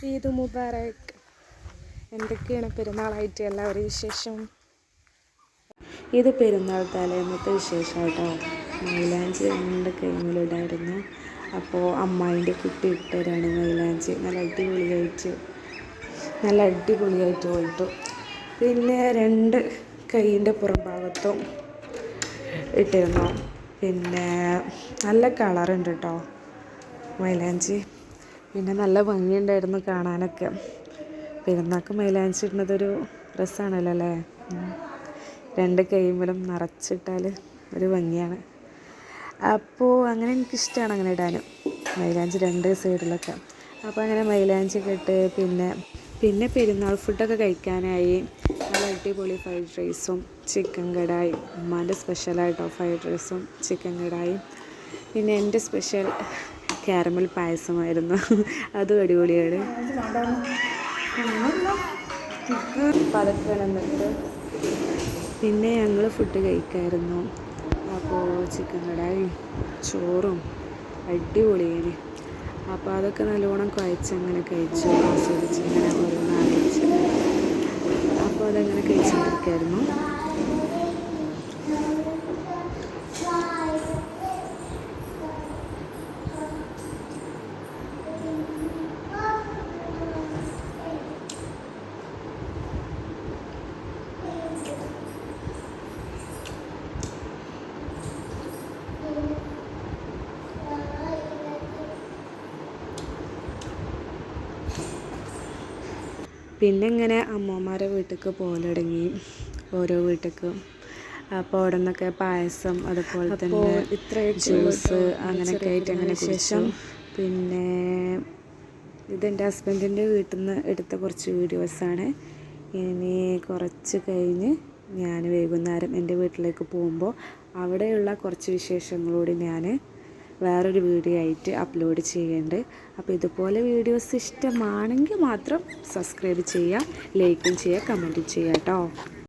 ഈദ് മുബാറക്. എന്തൊക്കെയാണ് പെരുന്നാളായിട്ട് എല്ലാവരും വിശേഷം? ഇത് പെരുന്നാൾ തലേന്നത്തെ വിശേഷമായിട്ടോ. മൈലാഞ്ചി 2 കൈമിലിടായിരുന്നു. അപ്പോൾ അമ്മായിൻ്റെ കുട്ടി ഇട്ടരാണ് മൈലാഞ്ചി. നല്ല അടിപൊളിയായിട്ട് പോയിട്ടു. പിന്നെ 2 കൈയിൻ്റെ പുറംഭാഗത്തും ഇട്ടിരുന്നു. പിന്നെ നല്ല കളറുണ്ട് കേട്ടോ മൈലാഞ്ചി. പിന്നെ നല്ല ഭംഗിയുണ്ടായിരുന്നു കാണാനൊക്കെ. പെരുന്നാൾക്ക് മൈലാഞ്ചി ഇടുന്നതൊരു രസമാണല്ലോ അല്ലേ. 2 കൈയിലും നിറച്ചിട്ടാൽ ഒരു ഭംഗിയാണ്. അപ്പോൾ അങ്ങനെ എനിക്കിഷ്ടമാണ് അങ്ങനെ ഇടാനും മൈലാഞ്ചി 2 സൈഡിലൊക്കെ. അപ്പോൾ അങ്ങനെ മൈലാഞ്ചിയൊക്കെ ഇട്ട് പിന്നെ പെരുന്നാൾ ഫുഡൊക്കെ കഴിക്കാനായി. നല്ല അടിപൊളി ഫ്രൈഡ് റൈസും ചിക്കൻ കടായി. ഉമ്മാൻ്റെ സ്പെഷ്യലായിട്ടോ ഫ്രൈഡ് റൈസും ചിക്കൻ കടായും. പിന്നെ എൻ്റെ സ്പെഷ്യൽ കാരമൽ പായസമായിരുന്നു. അതും അടിപൊളിയാണ്. അപ്പോൾ അതൊക്കെ എന്നിട്ട് പിന്നെ ഞങ്ങൾ ഫുഡ് കഴിക്കായിരുന്നു. അപ്പോൾ ചിക്കൻ കടായും ചോറും അടിപൊളിയാണ്. അപ്പോൾ അതൊക്കെ നല്ലോണം കുഴച്ചങ്ങനെ കഴിച്ചു, ആസ്വദിച്ച് ഇങ്ങനെ ഓരോന്ന് ആലോചിച്ച്. അപ്പോൾ അതങ്ങനെ കഴിച്ചുകൊണ്ടിരിക്കുകയായിരുന്നു. പിന്നെ ഇങ്ങനെ അമ്മമാരെ വീട്ടിലേക്ക് പോകൽ തുടങ്ങി, ഓരോ വീട്ടിലേക്കും. അപ്പോൾ അവിടെ നിന്നൊക്കെ പായസം, അതുപോലെ തന്നെ ജ്യൂസ് അങ്ങനെയൊക്കെ ആയിട്ട് അങ്ങനെ ശേഷം. പിന്നെ ഇതെൻ്റെ ഹസ്ബൻഡിൻ്റെ വീട്ടിൽ നിന്ന് എടുത്ത കുറച്ച് വീഡിയോസാണ്. ഇനി കുറച്ച് കഴിഞ്ഞ് ഞാൻ വൈകുന്നേരം എൻ്റെ വീട്ടിലേക്ക് പോകുമ്പോൾ അവിടെയുള്ള കുറച്ച് വിശേഷങ്ങളോട് ഞാൻ വേറൊരു വീഡിയോ ആയിട്ട് അപ്ലോഡ് ചെയ്യുന്നുണ്ട്. അപ്പോൾ ഇതുപോലെ വീഡിയോസ് ഇഷ്ടമാണെങ്കിൽ മാത്രം സബ്സ്ക്രൈബ് ചെയ്യുക, ലൈക്കും ചെയ്യുക, കമൻറ്റും ചെയ്യുക കേട്ടോ.